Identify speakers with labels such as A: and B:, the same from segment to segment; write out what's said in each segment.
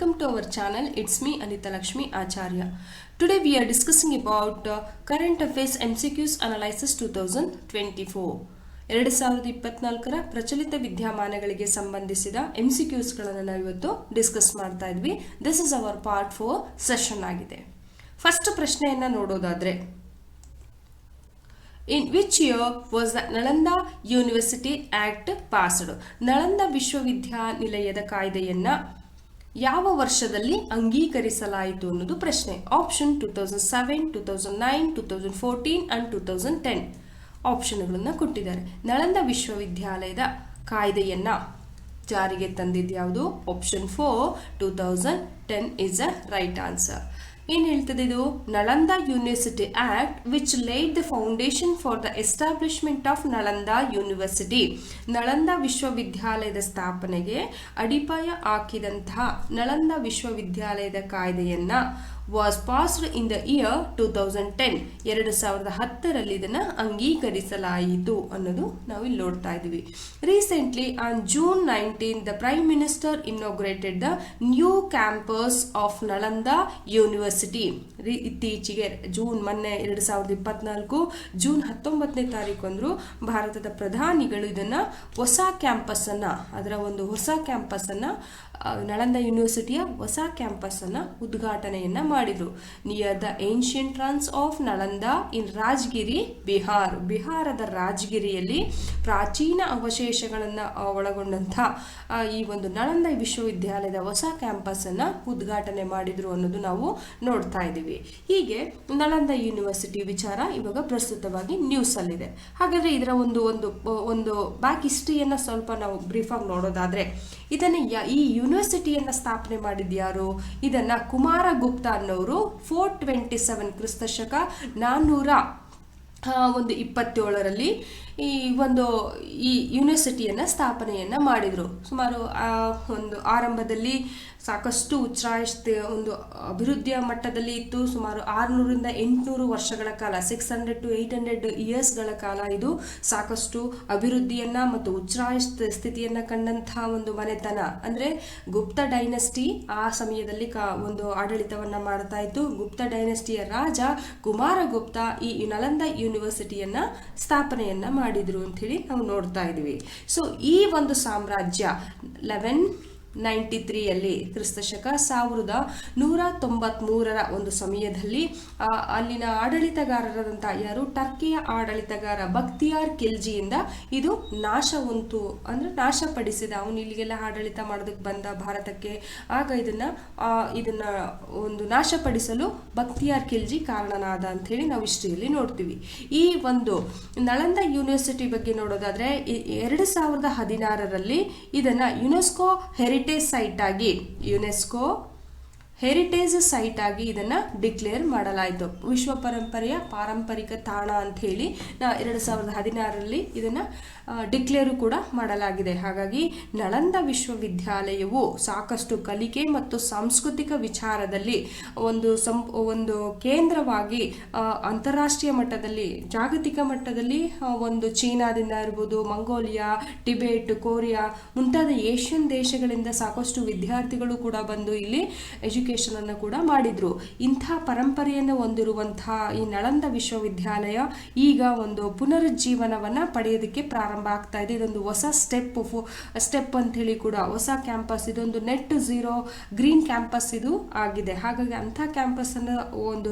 A: welcome to our channel. It's me Anita Lakshmi Acharya. Today we are discussing about Current Affairs MCQs Analysis 2024. 2024ರ ಪ್ರಚಲಿತ ವಿದ್ಯಮಾನಗಳಿಗೆ ಸಂಬಂಧಿಸಿದ MCQsಗಳನ್ನು ನಾವು ಇವತ್ತು discuss ಮಾಡ್ತಾ ಇದ್ವಿ. This is our part 4 session ಆಗಿದೆ. First ಪ್ರಶ್ನೆಯನ್ನ ನೋಡೋದಾದ್ರೆ, In which year was the Nalanda University Act passed? Nalanda ವಿಶ್ವವಿದ್ಯಾನಿಲಯದ ಕಾಯ್ದೆಯನ್ನ ಯಾವ ವರ್ಷದಲ್ಲಿ ಅಂಗೀಕರಿಸಲಾಯಿತು ಅನ್ನೋದು ಪ್ರಶ್ನೆ. ಆಪ್ಷನ್ 2007, 2009, 2014 and 2010 ಆಪ್ಷನ್ಗಳನ್ನು ಕೊಟ್ಟಿದ್ದಾರೆ. ನಳಂದ ವಿಶ್ವವಿದ್ಯಾಲಯದ ಕಾಯ್ದೆಯನ್ನ ಜಾರಿಗೆ ತಂದಿದ್ದು ಯಾವುದು? Option 4 2010 is a right answer. ಏನು ಹೇಳ್ತದೆ ಇದು? Nalanda university act which laid the foundation for the establishment of Nalanda university. Nalanda ವಿಶ್ವವಿದ್ಯಾಲಯದ ಸ್ಥಾಪನೆಗೆ ಅಡಿಪಾಯ ಹಾಕಿದಂತಹ ನಳಂದ ವಿಶ್ವವಿದ್ಯಾಲಯದ ಕಾಯ್ದೆಯನ್ನ was passed in the year 2010. 2010ರಲ್ಲಿ ಇದನ್ನ ಅಂಗೀಕರಿಸಲಾಯಿತು ಅನ್ನೋದು ನಾವು ಇಲ್ಲಿ ನೋಡ್ತಾ ಇದ್ದೀವಿ. Recently on June 19, the Prime Minister inaugurated the new campus of Nalanda University. ಇತ್ತೀಚೆಗೆ ಮೊನ್ನೆ 2024 ಜೂನ್ 19ನೇ ತಾರೀಕು ಅಂದ್ರು ಭಾರತದ ಪ್ರಧಾನಿಗಳು ಇದನ್ನ ಹೊಸ ಕ್ಯಾಂಪಸ್ ಅನ್ನ, ಅದರ ಒಂದು ಹೊಸ ಕ್ಯಾಂಪಸ್ ಅನ್ನ, ನಳಂದ ಯೂನಿವರ್ಸಿಟಿಯ ಹೊಸ ಕ್ಯಾಂಪಸ್ ಅನ್ನ ಉದ್ಘಾಟನೆಯನ್ನ ಮಾಡಿದ್ರು. Near the ancient ruins of Nalanda in Rajgir, Bihar. ಬಿಹಾರದ ರಾಜಗಿರಿಯಲ್ಲಿ ಪ್ರಾಚೀನ ಅವಶೇಷಗಳನ್ನ ಒಳಗೊಂಡಂತಹ ಈ ಒಂದು ನಳಂದ ವಿಶ್ವವಿದ್ಯಾಲಯದ ಹೊಸ ಕ್ಯಾಂಪಸ್ ಅನ್ನ ಉದ್ಘಾಟನೆ ಮಾಡಿದ್ರು ಅನ್ನೋದು ನಾವು ನೋಡ್ತಾ ಇದ್ದೀವಿ. ಹೀಗೆ ನಳಂದ ಯೂನಿವರ್ಸಿಟಿ ವಿಚಾರ ಇವಾಗ ಪ್ರಸ್ತುತವಾಗಿ ನ್ಯೂಸ್ ಅಲ್ಲಿದೆ. ಹಾಗಾದ್ರೆ ಇದರ ಒಂದು ಬ್ಯಾಕ್ ಹಿಸ್ಟ್ರಿಯನ್ನ ಸ್ವಲ್ಪ ನಾವು ಬ್ರೀಫ್ ಆಗಿ ನೋಡೋದಾದ್ರೆ, ಇದನ್ನ ಈ ಯೂನಿವರ್ಸಿಟಿಯನ್ನ ಸ್ಥಾಪನೆ ಮಾಡಿದ್ಯಾರು? ಇದನ್ನ ಕುಮಾರಗುಪ್ತ ಅನ್ನೋರು 427 ಕ್ರಿಸ್ತಶಕ 427ರಲ್ಲಿ ಈ ಯೂನಿವರ್ಸಿಟಿಯನ್ನ ಸ್ಥಾಪನೆಯನ್ನ ಮಾಡಿದ್ರು. ಸುಮಾರು ಒಂದು ಆರಂಭದಲ್ಲಿ ಸಾಕಷ್ಟು ಒಂದು ಅಭಿವೃದ್ಧಿಯ ಮಟ್ಟದಲ್ಲಿ ಇತ್ತು. ಸುಮಾರು 600ರಿಂದ 800 ವರ್ಷಗಳ ಕಾಲ, 600 to 800 ಇಯರ್ಸ್ಗಳ ಕಾಲ ಇದು ಸಾಕಷ್ಟು ಅಭಿವೃದ್ಧಿಯನ್ನ ಮತ್ತು ಉಚ್ಛ್ರಾಯ ಸ್ಥಿತಿಯನ್ನ ಕಂಡಂತಹ ಒಂದು ಮನೆತನ. ಅಂದ್ರೆ ಗುಪ್ತ ಡೈನಸ್ಟಿ ಆ ಸಮಯದಲ್ಲಿ ಒಂದು ಆಡಳಿತವನ್ನ ಮಾಡ್ತಾ ಇತ್ತು. ಗುಪ್ತ ಡೈನಸ್ಟಿಯ ರಾಜ ಕುಮಾರಗುಪ್ತ ಈ ನಳಂದ ಯೂನಿವರ್ಸಿಟಿಯನ್ನ ಸ್ಥಾಪನೆಯನ್ನ ಮಾಡಿದ್ರು ಅಂತ ಹೇಳಿ ನಾವು ನೋಡ್ತಾ ಇದೀವಿ. ಸೊ ಈ ಒಂದು ಸಾಮ್ರಾಜ್ಯ 1193ಯಲ್ಲಿ ಕ್ರಿಸ್ತಶಕ 1193ರ ಒಂದು ಸಮಯದಲ್ಲಿ ಅಲ್ಲಿನ ಆಡಳಿತಗಾರರಾದಂತಹ ಯಾರು? ಟರ್ಕಿಯ ಆಡಳಿತಗಾರ ಬಕ್ತಿಯಾರ್ ಖಿಲ್ಜಿಯಿಂದ ಇದು ನಾಶಪಡಿಸಿದ. ಅವನು ಇಲ್ಲಿಗೆಲ್ಲ ಆಡಳಿತ ಮಾಡೋದಕ್ಕೆ ಬಂದ ಭಾರತಕ್ಕೆ. ಆಗ ಇದನ್ನ ಒಂದು ನಾಶಪಡಿಸಲು ಬಕ್ತಿಯಾರ್ ಖಿಲ್ಜಿ ಕಾರಣನಾದ ಅಂತ ಹೇಳಿ ನಾವು ಹಿಸ್ಟ್ರಿಯಲ್ಲಿ ನೋಡ್ತೀವಿ. ಈ ಒಂದು ನಳಂದ ಯೂನಿವರ್ಸಿಟಿ ಬಗ್ಗೆ ನೋಡೋದಾದ್ರೆ 2016ರಲ್ಲಿ ಇದನ್ನ ಯುನೆಸ್ಕೋ ಹೆರಿಟೇಜ್ ಸೈಟ್ ಆಗಿ ಇದನ್ನ ಡಿಕ್ಲೇರ್ ಮಾಡಲಾಯಿತು. ವಿಶ್ವ ಪಾರಂಪರಿಕ ತಾಣ ಅಂತ ಹೇಳಿ 2016ರಲ್ಲಿ ಇದನ್ನ ಡಿಕ್ಲೇರು ಕೂಡ ಮಾಡಲಾಗಿದೆ. ಹಾಗಾಗಿ ನಳಂದ ವಿಶ್ವವಿದ್ಯಾಲಯವು ಸಾಕಷ್ಟು ಕಲಿಕೆ ಮತ್ತು ಸಾಂಸ್ಕೃತಿಕ ವಿಚಾರದಲ್ಲಿ ಒಂದು ಕೇಂದ್ರವಾಗಿ ಅಂತಾರಾಷ್ಟ್ರೀಯ ಮಟ್ಟದಲ್ಲಿ, ಜಾಗತಿಕ ಮಟ್ಟದಲ್ಲಿ ಒಂದು ಚೀನಾದಿಂದ ಇರ್ಬೋದು, ಮಂಗೋಲಿಯಾ, ಟಿಬೆಟ್, ಕೊರಿಯಾ ಮುಂತಾದ ಏಷ್ಯನ್ ದೇಶಗಳಿಂದ ಸಾಕಷ್ಟು ವಿದ್ಯಾರ್ಥಿಗಳು ಕೂಡ ಬಂದು ಇಲ್ಲಿ ಎಜುಕೇಶನ್ ಅನ್ನು ಕೂಡ ಮಾಡಿದ್ರು. ಇಂಥ ಪರಂಪರೆಯನ್ನು ಹೊಂದಿರುವಂತಹ ಈ ನಳಂದ ವಿಶ್ವವಿದ್ಯಾಲಯ ಈಗ ಒಂದು ಪುನರುಜ್ಜೀವನವನ್ನ ಪಡೆಯೋದಕ್ಕೆ ಪ್ರಾರಂಭ ಆಗ್ತಾ ಇದೆ. ಇದೊಂದು ಹೊಸ ಸ್ಟೆಪ್ ಅಂತ ಹೇಳಿ ಕೂಡ ಹೊಸ ಕ್ಯಾಂಪಸ್, ಇದೊಂದು ನೆಟ್ ಝೀರೋ ಗ್ರೀನ್ ಕ್ಯಾಂಪಸ್ ಇದು ಆಗಿದೆ. ಹಾಗಾಗಿ ಅಂಥ ಕ್ಯಾಂಪಸ್ ಅನ್ನು ಒಂದು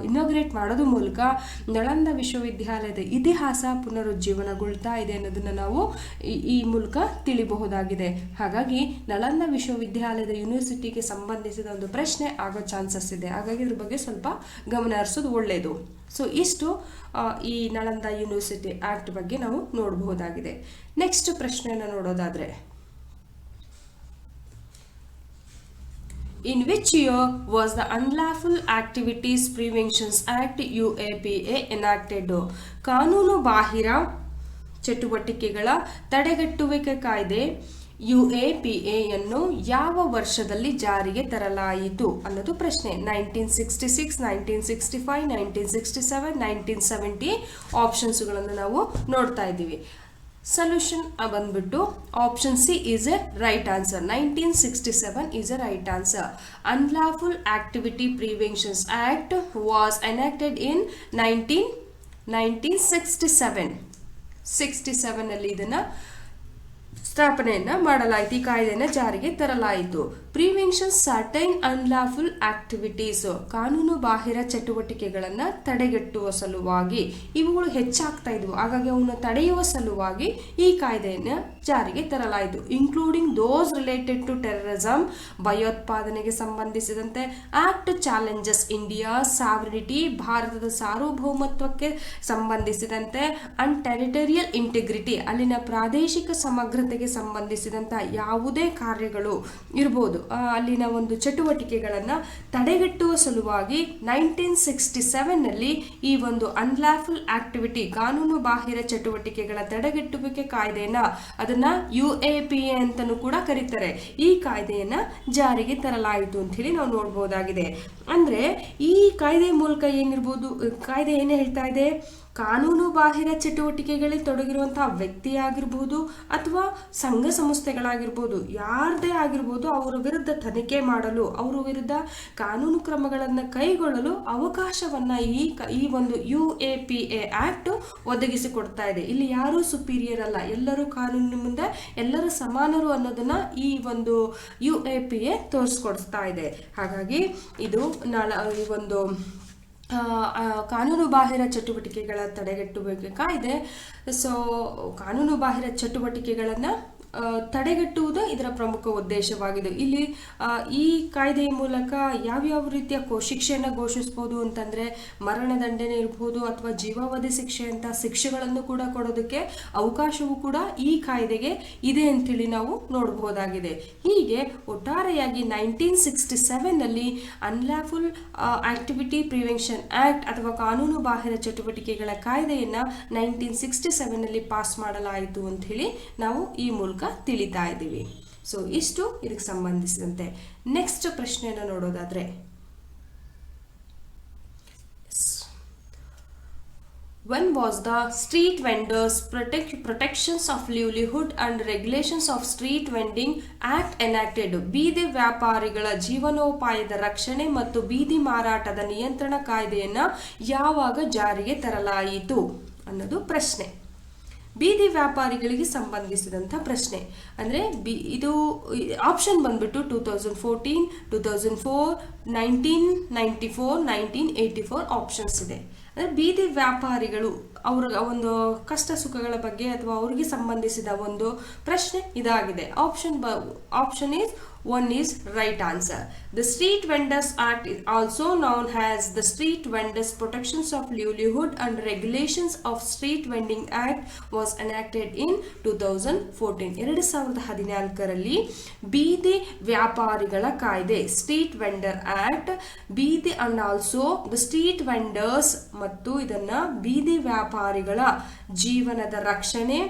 A: ಇನಾಗ್ರೇಟ್ ಮಾಡೋದ್ರ ಮೂಲಕ ನಳಂದ ವಿಶ್ವವಿದ್ಯಾಲಯದ ಇತಿಹಾಸ ಪುನರುಜ್ಜೀವನಗೊಳ್ತಾ ಇದೆ ಅನ್ನೋದನ್ನ ನಾವು ಈ ಮೂಲಕ ತಿಳಿಬಹುದಾಗಿದೆ. ಹಾಗಾಗಿ ನಳಂದ ವಿಶ್ವವಿದ್ಯಾಲಯದ ಯೂನಿವರ್ಸಿಟಿಗೆ ಸಂಬಂಧಿಸಿದ ಒಂದು ಪ್ರಶ್ನೆ ಆಗೋ ಚಾನ್ಸಸ್ ಇದೆ. ಹಾಗಾಗಿ ಇದ್ರ ಬಗ್ಗೆ ಸ್ವಲ್ಪ ಗಮನ ಹರಿಸೋದು ಒಳ್ಳೆಯದು. ಸೊ ಇಷ್ಟು ಈ ನಳಂದ ಯೂನಿವರ್ಸಿಟಿ ಆಕ್ಟ್ ಬಗ್ಗೆ ನಾವು ನೋಡಬಹುದಾಗಿದೆ. ನೆಕ್ಸ್ಟ್ ಪ್ರಶ್ನೆಯನ್ನು ನೋಡೋದಾದ್ರೆ, In which year was the Unlawful Activities Preventions Act UAPA enacted? ಕಾನೂನು ಬಾಹಿರ ಚಟುವಟಿಕೆಗಳ ತಡೆಗಟ್ಟುವಿಕೆ ಕಾಯ್ದೆ UAPAಯನ್ನು ಯಾವ ವರ್ಷದಲ್ಲಿ ಜಾರಿಗೆ ತರಲಾಯಿತು ಅನ್ನೋದು ಪ್ರಶ್ನೆ. 1966, 1965, 1967, 1970 ಆಪ್ಷನ್ಸ್ಗಳನ್ನು ನಾವು ನೋಡ್ತಾ ಇದ್ದೀವಿ. ಸೊಲ್ಯೂಷನ್ ಬಂದ್ಬಿಟ್ಟು option C is a right answer. 1967 is a right answer. Unlawful activity preventions act was enacted in 1967 ನಲ್ಲಿ ಇದನ್ನ ಸ್ಥಾಪನೆಯನ್ನ ಮಾಡಲಾಯಿತು. ಈ ಕಾಯ್ದೆಯನ್ನು ಜಾರಿಗೆ ತರಲಾಯಿತು. ಪ್ರಿವೆನ್ಷನ್ ಸರ್ಟೈನ್ ಅನ್ಲಾಫುಲ್ ಆಕ್ಟಿವಿಟೀಸ್, ಕಾನೂನು ಬಾಹಿರ ಚಟುವಟಿಕೆಗಳನ್ನ ತಡೆಗಟ್ಟುವ ಸಲುವಾಗಿ ಇವುಗಳು ಹೆಚ್ಚಾಗ್ತಾ ಇದ್ವು. ಹಾಗಾಗಿ ಅವನ್ನು ತಡೆಯುವ ಸಲುವಾಗಿ ಈ ಕಾಯ್ದೆಯನ್ನು ಜಾರಿಗೆ ತರಲಾಯಿತು. Including those related to terrorism, ಭಯೋತ್ಪಾದನೆಗೆ ಸಂಬಂಧಿಸಿದಂತೆ. ಆಕ್ಟ್ ಚಾಲೆಂಜಸ್ ಇಂಡಿಯಾ ಸಾವರಿನಿಟಿ, ಭಾರತದ ಸಾರ್ವಭೌಮತ್ವಕ್ಕೆ ಸಂಬಂಧಿಸಿದಂತೆ. ಅಂಡ್ ಟೆರಿಟೋರಿಯಲ್ ಇಂಟಿಗ್ರಿಟಿ, ಅಲ್ಲಿನ ಪ್ರಾದೇಶಿಕ ಸಮಗ್ರತೆಗೆ ಸಂಬಂಧಿಸಿದಂತ ಯಾವುದೇ ಕಾರ್ಯಗಳು ಇರಬಹುದು, ಅಲ್ಲಿನ ಒಂದು ಚಟುವಟಿಕೆಗಳನ್ನ ತಡೆಗಟ್ಟುವ ಸಲುವಾಗಿ 1967 ನಲ್ಲಿ ಈ ಒಂದು ಅನ್ಲಾಫುಲ್ ಆಕ್ಟಿವಿಟಿ, ಕಾನೂನು ಬಾಹಿರ ಚಟುವಟಿಕೆಗಳ ತಡೆಗಟ್ಟುವಿಕೆ ಕಾಯ್ದೆಯನ್ನ, ಅದನ್ನ UAPA ಅಂತಲೂ ಕೂಡ ಕರೀತಾರೆ, ಈ ಕಾಯ್ದೆಯನ್ನ ಜಾರಿಗೆ ತರಲಾಯಿತು ಅಂತ ಹೇಳಿ ನಾವು ನೋಡಬಹುದಾಗಿದೆ. ಅಂದ್ರೆ ಈ ಕಾಯ್ದೆ ಮೂಲಕ ಏನಿರ್ಬೋದು, ಕಾಯ್ದೆ ಏನೇ ಹೇಳ್ತಾ ಇದೆ, ಕಾನೂನು ಬಾಹಿರ ಚಟುವಟಿಕೆಗಳಲ್ಲಿ ತೊಡಗಿರುವಂತಹ ವ್ಯಕ್ತಿಯಾಗಿರ್ಬೋದು ಅಥವಾ ಸಂಘ ಸಂಸ್ಥೆಗಳಾಗಿರ್ಬೋದು, ಯಾರದೇ ಆಗಿರ್ಬೋದು, ಅವರ ವಿರುದ್ಧ ತನಿಖೆ ಮಾಡಲು, ಅವರ ವಿರುದ್ಧ ಕಾನೂನು ಕ್ರಮಗಳನ್ನು ಕೈಗೊಳ್ಳಲು ಅವಕಾಶವನ್ನ ಈ ಒಂದು UAPA ಆಕ್ಟ್ ಒದಗಿಸಿಕೊಡ್ತಾ ಇದೆ. ಇಲ್ಲಿ ಯಾರೂ ಸುಪೀರಿಯರ್ ಅಲ್ಲ, ಎಲ್ಲರೂ ಕಾನೂನಿನ ಮುಂದೆ ಎಲ್ಲರೂ ಸಮಾನರು ಅನ್ನೋದನ್ನ ಈ ಒಂದು UAPA ತೋರಿಸ್ಕೊಡ್ತಾ ಇದೆ. ಹಾಗಾಗಿ ಇದು ಈ ಒಂದು ಕಾನೂನು ಬಾಹಿರ ಚಟುವಟಿಕೆಗಳ ತಡೆಗಟ್ಟುವಿಕೆ ಕಾಯ್ದೆ. ಸೊ ಕಾನೂನು ಬಾಹಿರ ಚಟುವಟಿಕೆಗಳನ್ನು ತಡೆಗಟ್ಟುವುದು ಇದರ ಪ್ರಮುಖ ಉದ್ದೇಶವಾಗಿದೆ. ಇಲ್ಲಿ ಈ ಕಾಯ್ದೆಯ ಮೂಲಕ ಯಾವ್ಯಾವ ರೀತಿಯ ಶಿಕ್ಷೆಯನ್ನು ಘೋಷಿಸಬಹುದು ಅಂತಂದ್ರೆ, ಮರಣದಂಡನೆ ಇರಬಹುದು ಅಥವಾ ಜೀವಾವಧಿ ಶಿಕ್ಷೆ ಅಂತ ಶಿಕ್ಷೆಗಳನ್ನು ಕೂಡ ಕೊಡೋದಕ್ಕೆ ಅವಕಾಶವೂ ಕೂಡ ಈ ಕಾಯ್ದೆಗೆ ಇದೆ ಅಂತೇಳಿ ನಾವು ನೋಡಬಹುದಾಗಿದೆ. ಹೀಗೆ ಒಟ್ಟಾರೆಯಾಗಿ 1967 ನಲ್ಲಿ ಅನ್ಲಾಫುಲ್ ಆಕ್ಟಿವಿಟಿ ಪ್ರಿವೆನ್ಷನ್ ಆಕ್ಟ್ ಅಥವಾ ಕಾನೂನು ಬಾಹಿರ ಚಟುವಟಿಕೆಗಳ ಕಾಯ್ದೆಯನ್ನ 1967 ನಲ್ಲಿ ಪಾಸ್ ಮಾಡಲಾಯಿತು ಅಂತ ಹೇಳಿ ನಾವು ಈ ಮೂಲಕ ತಿಳಿತಾ ಇದ್ದೀವಿ. ಸೊ ಇಷ್ಟು ಇದಕ್ಕೆ ಸಂಬಂಧಿಸಿದಂತೆ. ನೆಕ್ಸ್ಟ್ ಪ್ರಶ್ನೆಯನ್ನು ನೋಡೋದಾದ್ರೆ, when was the Street Vendors Protections of Livelihood and Regulations of Street Vending Act enacted? ಬೀದಿ ವ್ಯಾಪಾರಿಗಳ ಜೀವನೋಪಾಯದ ರಕ್ಷಣೆ ಮತ್ತು ಬೀದಿ ಮಾರಾಟದ ನಿಯಂತ್ರಣ ಕಾಯ್ದೆಯನ್ನ ಯಾವಾಗ ಜಾರಿಗೆ ತರಲಾಯಿತು ಅನ್ನೋದು ಪ್ರಶ್ನೆ. ಬೀದಿ ವ್ಯಾಪಾರಿಗಳಿಗೆ ಸಂಬಂಧಿಸಿದಂಥ ಪ್ರಶ್ನೆ. ಅಂದರೆ ಇದು ಆಪ್ಷನ್ ಬಂದ್ಬಿಟ್ಟು 2014, 2004, 1994, 1984 ಆಪ್ಷನ್ಸ್ ಇದೆ. ಅಂದರೆ ಬೀದಿ ವ್ಯಾಪಾರಿಗಳು ಅವರ ಒಂದು ಕಷ್ಟ ಸುಖಗಳ ಬಗ್ಗೆ ಅಥವಾ ಅವರಿಗೆ ಸಂಬಂಧಿಸಿದ ಒಂದು ಪ್ರಶ್ನೆ ಇದಾಗಿದೆ. Option is 1 is right answer. The Street Vendors Act is also known as the Street Vendors Protections of Livelihood and Regulations of Street Vending Act was enacted in 2014. 2014ರಲ್ಲಿ ಬೀದಿ ವ್ಯಾಪಾರಿಗಳ ಕಾಯ್ದೆ, ಸ್ಟ್ರೀಟ್ ವೆಂಡರ್ ಆಕ್ಟ್, ಬೀದಿ and also the street vendors ಮತ್ತು ಇದನ್ನ ಬೀದಿ ವ್ಯಾಪಾರಿಗಳ ಜೀವನದ ರಕ್ಷಣೆ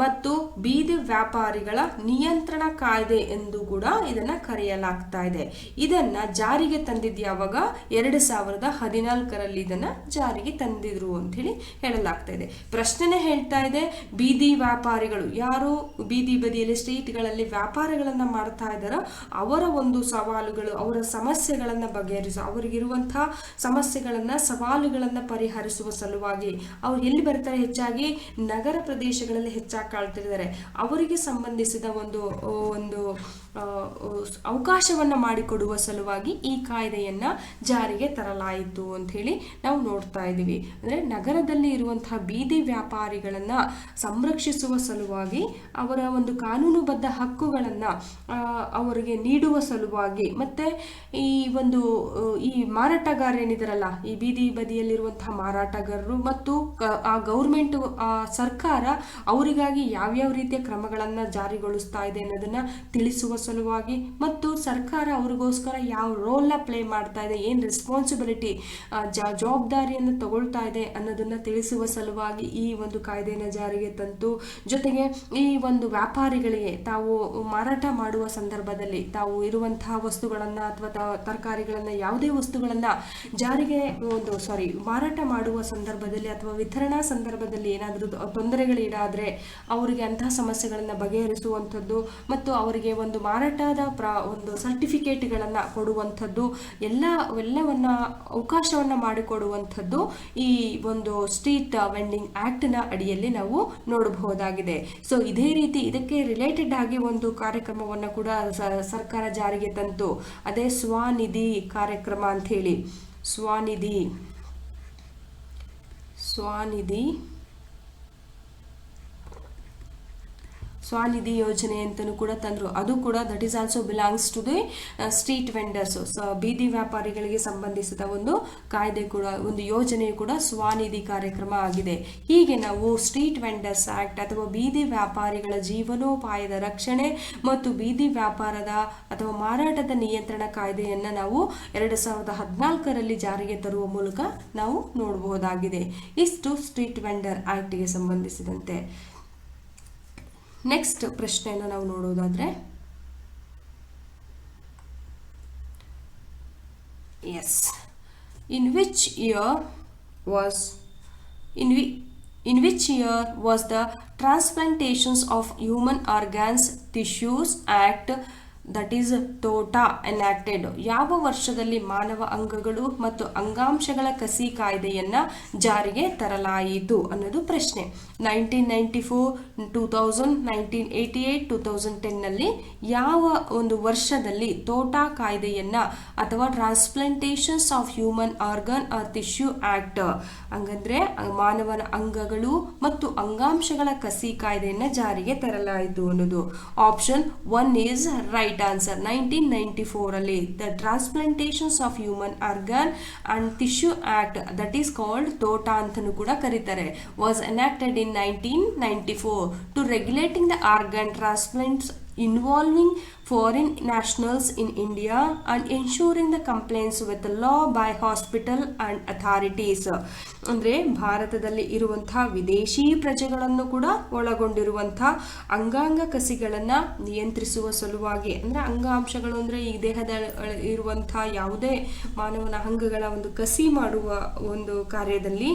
A: ಮತ್ತು ಬೀದಿ ವ್ಯಾಪಾರಿಗಳ ನಿಯಂತ್ರಣ ಕಾಯ್ದೆ ಎಂದು ಕೂಡ ಇದನ್ನ ಕರೆಯಲಾಗ್ತಾ ಇದೆ. ಇದನ್ನ ಜಾರಿಗೆ ತಂದಿದ್ದು ಯಾವಾಗ? 2014ರಲ್ಲಿ ಇದನ್ನ ಜಾರಿಗೆ ತಂದಿದ್ರು ಅಂತ ಹೇಳಿ ಹೇಳಲಾಗ್ತಾ ಇದೆ. ಪ್ರಶ್ನೆನೇ ಹೇಳ್ತಾ ಇದೆ, ಬೀದಿ ವ್ಯಾಪಾರಿಗಳು ಯಾರು ಬೀದಿ ಬದಿಯಲ್ಲಿ ಸ್ಟ್ರೀಟ್ಗಳಲ್ಲಿ ವ್ಯಾಪಾರಗಳನ್ನ ಮಾಡ್ತಾ ಇದ್ದಾರೋ ಅವರ ಒಂದು ಸವಾಲುಗಳು, ಅವರ ಸಮಸ್ಯೆಗಳನ್ನ ಬಗೆಹರಿಸುವ, ಅವರಿಗಿರುವಂತಹ ಸಮಸ್ಯೆಗಳನ್ನ ಸವಾಲುಗಳನ್ನ ಪರಿಹರಿಸುವ ಸಲುವಾಗಿ ಅವ್ರು ಎಲ್ಲಿ ಬರ್ತಾರೆ? ಹೆಚ್ಚಾಗಿ ನಗರ ಪ್ರದೇಶಗಳಲ್ಲಿ ಹೆಚ್ಚಾಗಿ ಕಾಳ್ತಿದ್ದಾರೆ. ಅವರಿಗೆ ಸಂಬಂಧಿಸಿದ ಒಂದು ಅವಕಾಶವನ್ನ ಮಾಡಿಕೊಡುವ ಸಲುವಾಗಿ ಈ ಕಾಯ್ದೆಯನ್ನ ಜಾರಿಗೆ ತರಲಾಯಿತು ಅಂತ ಹೇಳಿ ನಾವು ನೋಡ್ತಾ ಇದ್ದೀವಿ. ಅಂದ್ರೆ ನಗರದಲ್ಲಿ ಇರುವಂತಹ ಬೀದಿ ವ್ಯಾಪಾರಿಗಳನ್ನ ಸಂರಕ್ಷಿಸುವ ಸಲುವಾಗಿ ಅವರ ಒಂದು ಕಾನೂನುಬದ್ಧ ಹಕ್ಕುಗಳನ್ನ ಅವರಿಗೆ ನೀಡುವ ಸಲುವಾಗಿ, ಮತ್ತೆ ಈ ಒಂದು ಈ ಮಾರಾಟಗಾರರೇನಿದಾರಲ್ಲ, ಈ ಬೀದಿ ಬದಿಯಲ್ಲಿರುವಂತಹ ಮಾರಾಟಗಾರರು ಮತ್ತು ಆ ಗೌರ್ಮೆಂಟ್ ಸರ್ಕಾರ ಅವರಿಗಾಗಿ ಯಾವ್ಯಾವ ರೀತಿಯ ಕ್ರಮಗಳನ್ನ ಜಾರಿಗೊಳಿಸ್ತಾ ಇದೆ ಅನ್ನೋದನ್ನ ತಿಳಿಸುವ ಸಲುವಾಗಿ ಮತ್ತು ಸರ್ಕಾರ ಅವ್ರಿಗೋಸ್ಕರ ಯಾವ ರೋಲ್ನ ಪ್ಲೇ ಮಾಡ್ತಾ ಇದೆ, ಏನು ರೆಸ್ಪಾನ್ಸಿಬಿಲಿಟಿ ಜವಾಬ್ದಾರಿಯನ್ನು ತಗೊಳ್ತಾ ಇದೆ ಅನ್ನೋದನ್ನ ತಿಳಿಸುವ ಸಲುವಾಗಿ ಈ ಒಂದು ಕಾಯ್ದೆನ ಜಾರಿಗೆ ತಂತು. ಜೊತೆಗೆ ಈ ಒಂದು ವ್ಯಾಪಾರಿಗಳಿಗೆ ತಾವು ಮಾರಾಟ ಮಾಡುವ ಸಂದರ್ಭದಲ್ಲಿ ತಾವು ಇರುವಂತಹ ವಸ್ತುಗಳನ್ನ ಅಥವಾ ತರಕಾರಿಗಳನ್ನ ಯಾವುದೇ ವಸ್ತುಗಳನ್ನ ಜಾರಿಗೆ ಮಾರಾಟ ಮಾಡುವ ಸಂದರ್ಭದಲ್ಲಿ ಅಥವಾ ವಿತರಣಾ ಸಂದರ್ಭದಲ್ಲಿ ಏನಾದರೂ ತೊಂದರೆಗಳೀಡಾದ್ರೆ ಅವರಿಗೆ ಅಂತಹ ಸಮಸ್ಯೆಗಳನ್ನು ಬಗೆಹರಿಸುವಂಥದ್ದು ಮತ್ತು ಅವರಿಗೆ ಒಂದು ಮಾರಾಟದ ಒಂದು ಸರ್ಟಿಫಿಕೇಟ್ಗಳನ್ನು ಕೊಡುವಂಥದ್ದು ಎಲ್ಲವನ್ನ ಅವಕಾಶವನ್ನು ಮಾಡಿಕೊಡುವಂಥದ್ದು ಈ ಒಂದು ಸ್ಟ್ರೀಟ್ ವೆಂಡಿಂಗ್ ಆಕ್ಟ್ನ ಅಡಿಯಲ್ಲಿ ನಾವು ನೋಡಬಹುದಾಗಿದೆ. ಸೊ ಇದೇ ರೀತಿ ಇದಕ್ಕೆ ರಿಲೇಟೆಡ್ ಆಗಿ ಒಂದು ಕಾರ್ಯಕ್ರಮವನ್ನು ಕೂಡ ಸರ್ಕಾರ ಜಾರಿಗೆ ತಂತು. ಅದೇ ಸ್ವನಿಧಿ ಕಾರ್ಯಕ್ರಮ ಅಂತ ಹೇಳಿ, ಸ್ವನಿಧಿ ಯೋಜನೆ ಅಂತಲೂ ಕೂಡ ತಂದರು. ಅದು ಕೂಡ that is also belongs to the street vendors, ಬೀದಿ ವ್ಯಾಪಾರಿಗಳಿಗೆ ಸಂಬಂಧಿಸಿದ ಒಂದು ಕಾಯ್ದೆ ಕೂಡ, ಒಂದು ಯೋಜನೆಯು ಕೂಡ ಸ್ವನಿಧಿ ಕಾರ್ಯಕ್ರಮ ಆಗಿದೆ. ಹೀಗೆ ನಾವು ಸ್ಟ್ರೀಟ್ ವೆಂಡರ್ಸ್ ಆಕ್ಟ್ ಅಥವಾ ಬೀದಿ ವ್ಯಾಪಾರಿಗಳ ಜೀವನೋಪಾಯದ ರಕ್ಷಣೆ ಮತ್ತು ಬೀದಿ ವ್ಯಾಪಾರದ ಅಥವಾ ಮಾರಾಟದ ನಿಯಂತ್ರಣ ಕಾಯ್ದೆಯನ್ನು ನಾವು 2014ರಲ್ಲಿ ಜಾರಿಗೆ ತರುವ ಮೂಲಕ ನಾವು ನೋಡಬಹುದಾಗಿದೆ. ಇಷ್ಟು ಸ್ಟ್ರೀಟ್ ವೆಂಡರ್ ಆಕ್ಟ್ಗೆ ಸಂಬಂಧಿಸಿದಂತೆ. ನೆಕ್ಸ್ಟ್ ಪ್ರಶ್ನೆಯನ್ನು ನಾವು ನೋಡೋದಾದ್ರೆ, S, in which year was the Transplantations of Human Organs Tissues Act, that is TOTA, enacted? ಯಾವ ವರ್ಷದಲ್ಲಿ ಮಾನವ ಅಂಗಗಳು ಮತ್ತು ಅಂಗಾಂಶಗಳ ಕಸಿ ಕಾಯ್ದೆಯನ್ನ ಜಾರಿಗೆ ತರಲಾಯಿತು ಅನ್ನೋದು ಪ್ರಶ್ನೆ. 1994, 2000, 1988, 2010ನಲ್ಲಿ ಯಾವ ಒಂದು ವರ್ಷದಲ್ಲಿ ತೋಟಾ ಕಾಯ್ದೆಯನ್ನ ಅಥವಾ transplantations of human organ or tissue act, ಹಂಗಂದ್ರೆ ಮಾನವನ ಅಂಗಗಳು ಮತ್ತು ಅಂಗಾಂಶಗಳ ಕಸಿ ಕಾಯ್ದೆಯನ್ನ ಜಾರಿಗೆ ತರಲಾಯಿತು ಅನ್ನೋದು. Option 1 is right answer. 1994ರಲ್ಲಿ the transplantations of human organ and tissue act, that is called ತೋಟಾ ಅಂತಲೂ ಕೂಡ ಕರೀತಾರೆ, was enacted in 1994 to regulating the organ transplants involving foreign nationals in India and ensuring the compliance with the law by hospital and authorities. ಅಂದರೆ ಭಾರತದಲ್ಲಿ ಇರುವಂತಹ ವಿದೇಶಿ ಪ್ರಜೆಗಳನ್ನು ಕೂಡ ಒಳಗೊಂಡಿರುವಂತಹ ಅಂಗಾಂಗ ಕಸಿಗಳನ್ನು ನಿಯಂತ್ರಿಸುವ ಸಲುವಾಗಿ, ಅಂದರೆ ಅಂಗಾಂಶಗಳು ಅಂದರೆ ಈ ದೇಹದ ಇರುವಂತಹ ಯಾವುದೇ ಮಾನವನ ಅಂಗಗಳ ಒಂದು ಕಸಿ ಮಾಡುವ ಒಂದು ಕಾರ್ಯದಲ್ಲಿ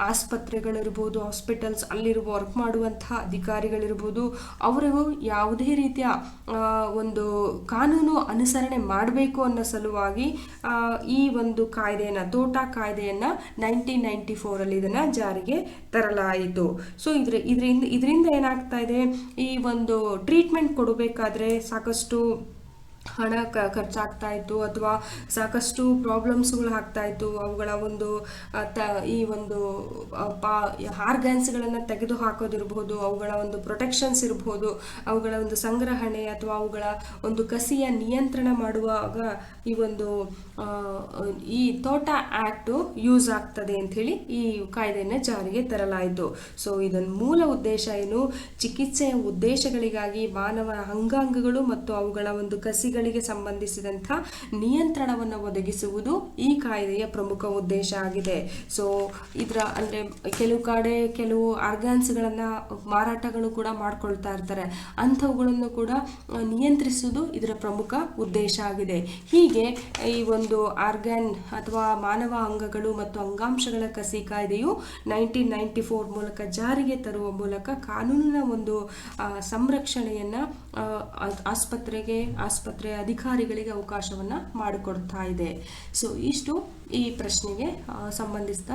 A: ಆಸ್ಪತ್ರೆಗಳಿರ್ಬೋದು, ಹಾಸ್ಪಿಟಲ್ಸ್ ಅಲ್ಲಿರುವ ವರ್ಕ್ ಮಾಡುವಂತಹ ಅಧಿಕಾರಿಗಳಿರ್ಬೋದು, ಅವರು ಯಾವುದೇ ರೀತಿಯ ಒಂದು ಕಾನೂನು ಅನುಸರಣೆ ಮಾಡಬೇಕು ಅನ್ನೋ ಸಲುವಾಗಿ ಈ ಒಂದು ಕಾಯ್ದೆಯನ್ನ, ತೋಟಾ ಕಾಯ್ದೆಯನ್ನ 1994ರಲ್ಲಿ ಇದನ್ನ ಜಾರಿಗೆ ತರಲಾಯಿತು. ಸೊ ಇದರಿಂದ ಏನಾಗ್ತಾ ಇದೆ, ಈ ಒಂದು ಟ್ರೀಟ್ಮೆಂಟ್ ಕೊಡಬೇಕಾದ್ರೆ ಸಾಕಷ್ಟು ಹಣ ಖರ್ಚಾಗ್ತಾ ಇತ್ತು ಅಥವಾ ಸಾಕಷ್ಟು ಪ್ರಾಬ್ಲಮ್ಸ್ಗಳು ಆಗ್ತಾ ಇತ್ತು. ಅವುಗಳ ಒಂದು ಈ ಒಂದು ಆರ್ಗನ್ಸ್ಗಳನ್ನು ತೆಗೆದು ಹಾಕೋದಿರ್ಬೋದು, ಅವುಗಳ ಒಂದು ಪ್ರೊಟೆಕ್ಷನ್ಸ್ ಇರ್ಬೋದು, ಅವುಗಳ ಒಂದು ಸಂಗ್ರಹಣೆ ಅಥವಾ ಅವುಗಳ ಒಂದು ಕಸಿಯ ನಿಯಂತ್ರಣ ಮಾಡುವಾಗ ಈ ತೋಟಾ ಆಕ್ಟ್ ಯೂಸ್ ಆಗ್ತದೆ ಅಂಥೇಳಿ ಈ ಕಾಯ್ದೆಯನ್ನು ಜಾರಿಗೆ ತರಲಾಯಿತು. ಸೊ ಇದರ ಮೂಲ ಉದ್ದೇಶ ಏನು, ಚಿಕಿತ್ಸೆಯ ಉದ್ದೇಶಗಳಿಗಾಗಿ ಮಾನವ ಅಂಗಾಂಗಗಳು ಮತ್ತು ಅವುಗಳ ಒಂದು ಕಸಿಗಳಿಗೆ ಸಂಬಂಧಿಸಿದಂಥ ನಿಯಂತ್ರಣವನ್ನು ಒದಗಿಸುವುದು ಈ ಕಾಯ್ದೆಯ ಪ್ರಮುಖ ಉದ್ದೇಶ ಆಗಿದೆ. ಸೊ ಇದರ ಅಂದರೆ ಕೆಲವು ಕಡೆ ಕೆಲವು ಆರ್ಗನ್ಸ್ಗಳನ್ನು ಮಾರಾಟಗಳು ಕೂಡ ಮಾಡ್ಕೊಳ್ತಾ ಇರ್ತಾರೆ, ಅಂಥವುಗಳನ್ನು ಕೂಡ ನಿಯಂತ್ರಿಸುವುದು ಇದರ ಪ್ರಮುಖ ಉದ್ದೇಶ ಆಗಿದೆ. ಹೀಗೆ ಈ ಒಂದು ಆರ್ಗನ್ ಅಥವಾ ಮಾನವ ಅಂಗಗಳು ಮತ್ತು ಅಂಗಾಂಶಗಳ ಕಸಿ ಕಾಯ್ದೆಯು 1994 ಮೂಲಕ ಜಾರಿಗೆ ತರುವ ಮೂಲಕ ಕಾನೂನಿನ ಒಂದು ಸಂರಕ್ಷಣೆಯನ್ನು ಆಸ್ಪತ್ರೆ ಅಧಿಕಾರಿಗಳಿಗೆ ಅವಕಾಶವನ್ನು ಮಾಡಿಕೊಡ್ತಾ ಇದೆ. ಸೊ ಇಷ್ಟು ಈ ಪ್ರಶ್ನೆಗೆ ಸಂಬಂಧಿಸಿದ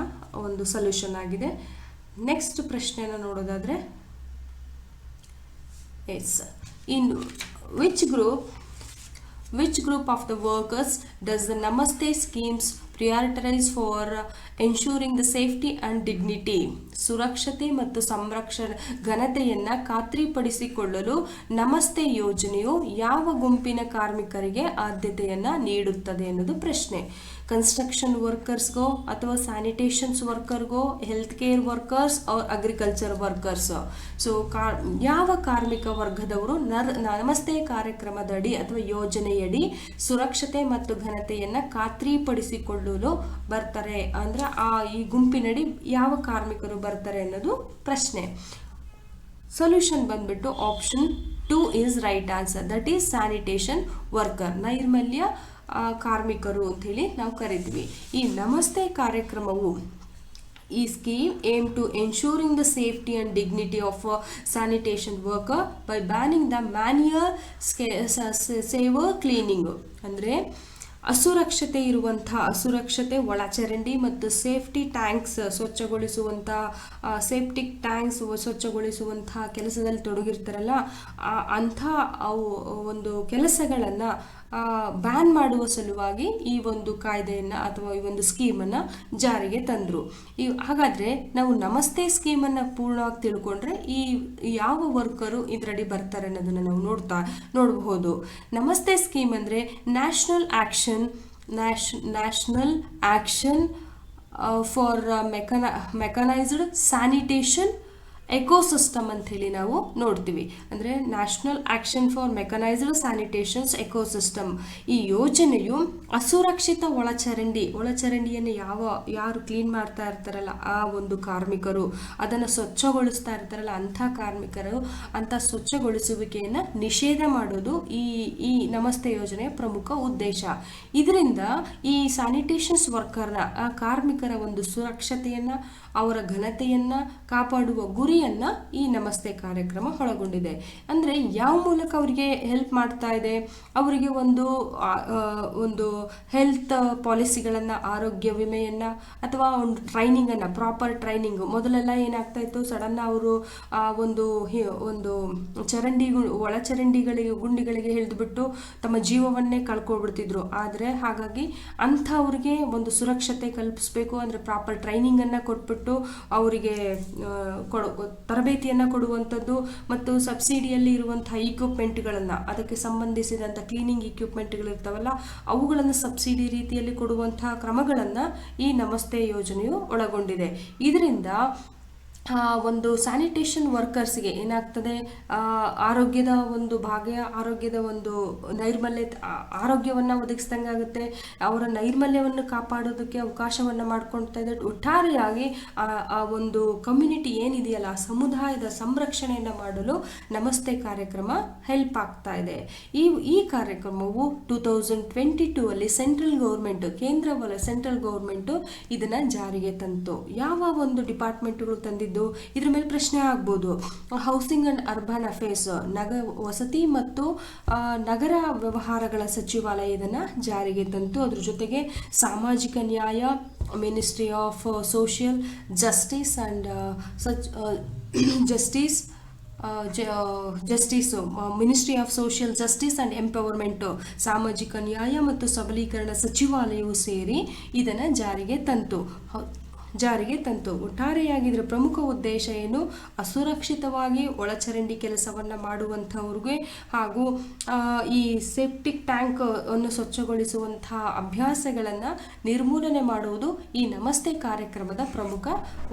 A: ಒಂದು ಸೊಲ್ಯೂಷನ್ ಆಗಿದೆ. ನೆಕ್ಸ್ಟ್ ಪ್ರಶ್ನೆಯನ್ನು ನೋಡೋದಾದ್ರೆ, yes, in which group of the workers does the Namaste schemes prioritize for ensuring the safety and dignity. ಸುರಕ್ಷತೆ ಮತ್ತು ಘನತೆಯನ್ನು ಖಾತ್ರಿಪಡಿಸಿಕೊಳ್ಳಲು ನಮಸ್ತೆ ಯೋಜನೆಯು ಯಾವ ಗುಂಪಿನ ಕಾರ್ಮಿಕರಿಗೆ ಆದ್ಯತೆಯನ್ನು ನೀಡುತ್ತದೆ ಅನ್ನೋದು ಪ್ರಶ್ನೆ. ಕನ್ಸ್ಟ್ರಕ್ಷನ್ ವರ್ಕರ್ಸ್ಗೋ ಅಥವಾ ಸ್ಯಾನಿಟೇಷನ್ಸ್ ವರ್ಕರ್ಗೋ, ಹೆಲ್ತ್ ಕೇರ್ ವರ್ಕರ್ಸ್ और ಅಗ್ರಿಕಲ್ಚರ್ ವರ್ಕರ್ಸ್. ಸೊ ಯಾವ ಕಾರ್ಮಿಕ ವರ್ಗದವರು ನಮಸ್ತೆ ಕಾರ್ಯಕ್ರಮದಡಿ ಅಥವಾ ಯೋಜನೆಯಡಿ ಸುರಕ್ಷತೆ ಮತ್ತು ಘನತೆಯನ್ನು ಖಾತ್ರಿಪಡಿಸಿಕೊಳ್ಳಲು ಬರ್ತಾರೆ ಅಂದ್ರೆ ಈ ಗುಂಪಿನಡಿ ಯಾವ ಕಾರ್ಮಿಕರು ಬರ್ತಾರೆ ಅನ್ನೋದು ಪ್ರಶ್ನೆ. ಸೊಲ್ಯೂಷನ್ ಬಂದ್ಬಿಟ್ಟು option 2 is right answer. That is sanitation worker, ನೈರ್ಮಲ್ಯ ಕಾರ್ಮಿಕರು ಅಂತ ಹೇಳಿ ನಾವು ಕರಿತೀವಿ. ಈ ನಮಸ್ತೆ ಕಾರ್ಯಕ್ರಮವು ಈ scheme aim to ensuring the safety and dignity of sanitation worker by banning the manual sewer cleaning. ಅಂದರೆ ಅಸುರಕ್ಷತೆ ಒಳಚರಂಡಿ ಮತ್ತು ಸೇಫ್ಟಿ ಟ್ಯಾಂಕ್ಸ್ ಸೆಪ್ಟಿಕ್ ಟ್ಯಾಂಕ್ಸ್ ಸ್ವಚ್ಛಗೊಳಿಸುವಂತಹ ಕೆಲಸದಲ್ಲಿ ತೊಡಗಿರ್ತಾರಲ್ಲ, ಅಂಥ ಒಂದು ಕೆಲಸಗಳನ್ನು ಬ್ಯಾನ್ ಮಾಡುವ ಸಲುವಾಗಿ ಈ ಒಂದು ಕಾಯ್ದೆಯನ್ನು ಅಥವಾ ಈ ಒಂದು ಸ್ಕೀಮನ್ನು ಜಾರಿಗೆ ತಂದರು. ಹಾಗಾದರೆ ನಾವು ನಮಸ್ತೆ ಸ್ಕೀಮನ್ನು ಪೂರ್ಣವಾಗಿ ತಿಳ್ಕೊಂಡ್ರೆ ಈ ಯಾವ ವರ್ಕರು ಇದರಡಿ ಬರ್ತಾರೆ ಅನ್ನೋದನ್ನು ನಾವು ನೋಡಬಹುದು. ನಮಸ್ತೆ ಸ್ಕೀಮ್ ಅಂದರೆ national action for mechanised sanitation ecosystem ಅಂಥೇಳಿ ನಾವು ನೋಡ್ತೀವಿ. ಅಂದರೆ national action for mechanised sanitations ecosystem. ಈ ಯೋಜನೆಯು ಅಸುರಕ್ಷಿತ ಒಳಚರಂಡಿಯನ್ನು ಯಾರು ಕ್ಲೀನ್ ಮಾಡ್ತಾ ಇರ್ತಾರಲ್ಲ ಆ ಒಂದು ಕಾರ್ಮಿಕರು, ಅದನ್ನು ಸ್ವಚ್ಛಗೊಳಿಸ್ತಾ ಇರ್ತಾರಲ್ಲ ಅಂಥ ಕಾರ್ಮಿಕರು, ಅಂಥ ಸ್ವಚ್ಛಗೊಳಿಸುವಿಕೆಯನ್ನು ನಿಷೇಧ ಮಾಡೋದು ಈ ನಮಸ್ತೆ ಯೋಜನೆಯ ಪ್ರಮುಖ ಉದ್ದೇಶ. ಇದರಿಂದ ಈ ಸ್ಯಾನಿಟೇಷನ್ಸ್ ವರ್ಕರ್ನ ಆ ಕಾರ್ಮಿಕರ ಒಂದು ಸುರಕ್ಷತೆಯನ್ನು, ಅವರ ಘನತೆಯನ್ನು ಕಾಪಾಡುವ ಗುರಿಯನ್ನು ಈ ನಮಸ್ತೆ ಕಾರ್ಯಕ್ರಮ ಒಳಗೊಂಡಿದೆ. ಅಂದರೆ ಯಾವ ಮೂಲಕ ಅವರಿಗೆ ಹೆಲ್ಪ್ ಮಾಡ್ತಾ ಇದೆ, ಅವರಿಗೆ ಒಂದು ಹೆಲ್ತ್ ಪಾಲಿಸಿಗಳನ್ನು, ಆರೋಗ್ಯ ವಿಮೆಯನ್ನು ಅಥವಾ ಒಂದು ಟ್ರೈನಿಂಗನ್ನು, ಪ್ರಾಪರ್ ಟ್ರೈನಿಂಗ್. ಮೊದಲೆಲ್ಲ ಏನಾಗ್ತಾ ಇತ್ತು, ಸಡನ್ನ ಅವರು ಒಂದು ಗುಂಡಿಗಳಿಗೆ ಹಿಡಿದುಬಿಟ್ಟು ತಮ್ಮ ಜೀವವನ್ನೇ ಕಳ್ಕೊಬಿಡ್ತಿದ್ರು. ಆದರೆ ಹಾಗಾಗಿ ಅಂಥವ್ರಿಗೆ ಒಂದು ಸುರಕ್ಷತೆ ಕಲ್ಪಿಸಬೇಕು ಅಂದರೆ ಪ್ರಾಪರ್ ಟ್ರೈನಿಂಗನ್ನು ಕೊಟ್ಬಿಟ್ಟು ಅವರಿಗೆ ತರಬೇತಿಯನ್ನು ಕೊಡುವಂಥದ್ದು ಮತ್ತು ಸಬ್ಸಿಡಿಯಲ್ಲಿ ಇರುವಂತಹ ಇಕ್ವಿಪ್ಮೆಂಟ್ಗಳನ್ನು, ಅದಕ್ಕೆ ಸಂಬಂಧಿಸಿದಂಥ ಕ್ಲೀನಿಂಗ್ ಇಕ್ವಿಪ್ಮೆಂಟ್ಗಳಿರ್ತಾವಲ್ಲ ಅವುಗಳನ್ನು ಸಬ್ಸಿಡಿ ರೀತಿಯಲ್ಲಿ ಕೊಡುವಂತಹ ಕ್ರಮಗಳನ್ನು ಈ ನಮಸ್ತೆ ಯೋಜನೆಯು ಒಳಗೊಂಡಿದೆ. ಇದರಿಂದ ಒಂದು ಸ್ಯಾನಿಟೇಷನ್ ವರ್ಕರ್ಸ್ಗೆ ಏನಾಗ್ತದೆ, ಆರೋಗ್ಯದ ಒಂದು ಆರೋಗ್ಯವನ್ನು ಒದಗಿಸ್ದಂಗೆ ಆಗುತ್ತೆ. ಅವರ ನೈರ್ಮಲ್ಯವನ್ನು ಕಾಪಾಡೋದಕ್ಕೆ ಅವಕಾಶವನ್ನು ಮಾಡ್ಕೊಳ್ತಾ ಇದೆ. ಒಟ್ಟಾರೆಯಾಗಿ ಆ ಒಂದು ಕಮ್ಯುನಿಟಿ ಏನಿದೆಯಲ್ಲ, ಆ ಸಮುದಾಯದ ಸಂರಕ್ಷಣೆಯನ್ನು ಮಾಡಲು ನಮಸ್ತೆ ಕಾರ್ಯಕ್ರಮ ಹೆಲ್ಪ್ ಆಗ್ತಾ ಇದೆ. ಈ ಕಾರ್ಯಕ್ರಮವು 2022 ಅಲ್ಲಿ ಸೆಂಟ್ರಲ್ ಗೌರ್ಮೆಂಟು ಇದನ್ನು ಜಾರಿಗೆ ತಂತು. ಯಾವ ಒಂದು ಡಿಪಾರ್ಟ್ಮೆಂಟ್ಗಳು ತಂದಿದ್ದು ಇದ್ರ ಮೇಲೆ ಪ್ರಶ್ನೆ ಆಗ್ಬೋದು. ಹೌಸಿಂಗ್ ಅಂಡ್ ಅರ್ಬನ್ ಅಫೇರ್ಸ್, ವಸತಿ ಮತ್ತು ನಗರ ವ್ಯವಹಾರಗಳ ಸಚಿವಾಲಯ ಇದನ್ನು ಜಾರಿಗೆ ತಂತು. ಅದ್ರ ಜೊತೆಗೆ ಸಾಮಾಜಿಕ ನ್ಯಾಯ, ministry of social justice and ministry of social justice and empowerment, ಸಾಮಾಜಿಕ ನ್ಯಾಯ ಮತ್ತು ಸಬಲೀಕರಣ ಸಚಿವಾಲಯವು ಸೇರಿ ಇದನ್ನು ಜಾರಿಗೆ ತಂತು. ಒಟ್ಟಾರೆಯಾಗಿ ಇದರ ಪ್ರಮುಖ ಉದ್ದೇಶ ಏನು, ಅಸುರಕ್ಷಿತವಾಗಿ ಒಳಚರಂಡಿ ಕೆಲಸವನ್ನು ಮಾಡುವಂಥವ್ರಿಗೆ ಹಾಗೂ ಈ ಸೆಪ್ಟಿಕ್ ಟ್ಯಾಂಕ್ ಅನ್ನು ಸ್ವಚ್ಛಗೊಳಿಸುವಂತಹ ಅಭ್ಯಾಸಗಳನ್ನು ನಿರ್ಮೂಲನೆ ಮಾಡುವುದು ಈ ನಮಸ್ತೆ ಕಾರ್ಯಕ್ರಮದ ಪ್ರಮುಖ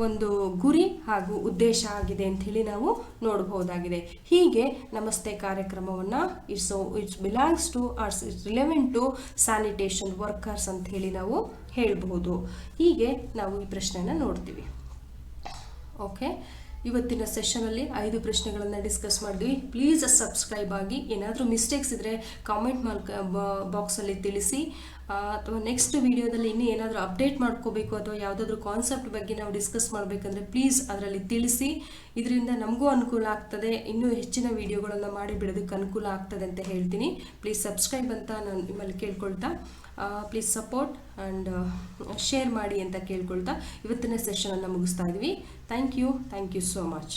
A: ಒಂದು ಗುರಿ ಹಾಗೂ ಉದ್ದೇಶ ಆಗಿದೆ ಅಂತ ಹೇಳಿ ನಾವು ನೋಡಬಹುದಾಗಿದೆ. ಹೀಗೆ ನಮಸ್ತೆ ಕಾರ್ಯಕ್ರಮವನ್ನು it's belongs to it's relevant to sanitation workers ಅಂತ ಹೇಳಿ ನಾವು ಹೇಳಬಹುದು. ಹೀಗೆ ನಾವು ಈ ಪ್ರಶ್ನೆಯನ್ನು ನೋಡ್ತೀವಿ. ಓಕೆ, ಇವತ್ತಿನ ಸೆಷನಲ್ಲಿ 5 ಪ್ರಶ್ನೆಗಳನ್ನು ಡಿಸ್ಕಸ್ ಮಾಡಿದ್ವಿ. ಪ್ಲೀಸ್ ಸಬ್ಸ್ಕ್ರೈಬ್ ಆಗಿ. ಏನಾದರೂ ಮಿಸ್ಟೇಕ್ಸ್ ಇದ್ದರೆ ಕಾಮೆಂಟ್ ಬಾಕ್ಸಲ್ಲಿ ತಿಳಿಸಿ. ಅಥವಾ ನೆಕ್ಸ್ಟ್ ವಿಡಿಯೋದಲ್ಲಿ ಇನ್ನೂ ಏನಾದರೂ ಅಪ್ಡೇಟ್ ಮಾಡ್ಕೋಬೇಕು ಅಥವಾ ಯಾವುದಾದ್ರೂ ಕಾನ್ಸೆಪ್ಟ್ ಬಗ್ಗೆ ನಾವು ಡಿಸ್ಕಸ್ ಮಾಡಬೇಕಂದ್ರೆ ಪ್ಲೀಸ್ ಅದರಲ್ಲಿ ತಿಳಿಸಿ. ಇದರಿಂದ ನಮಗೂ ಅನುಕೂಲ ಆಗ್ತದೆ, ಇನ್ನೂ ಹೆಚ್ಚಿನ ವಿಡಿಯೋಗಳನ್ನು ಮಾಡಿ ಬಿಡೋದಕ್ಕೆ ಅನುಕೂಲ ಆಗ್ತದೆ ಅಂತ ಹೇಳ್ತೀನಿ. ಪ್ಲೀಸ್ ಸಬ್ಸ್ಕ್ರೈಬ್ ಅಂತ ನಾನು ನಿಮ್ಮಲ್ಲಿ ಕೇಳ್ಕೊಳ್ತಾ, ಪ್ಲೀಸ್ ಸಪೋರ್ಟ್ ಆ್ಯಂಡ್ ಶೇರ್ ಮಾಡಿ ಅಂತ ಕೇಳ್ಕೊಳ್ತಾ ಇವತ್ತಿನ ಸೆಷನನ್ನು ಮುಗಿಸ್ತಾ ಇದ್ವಿ. Thank you so much.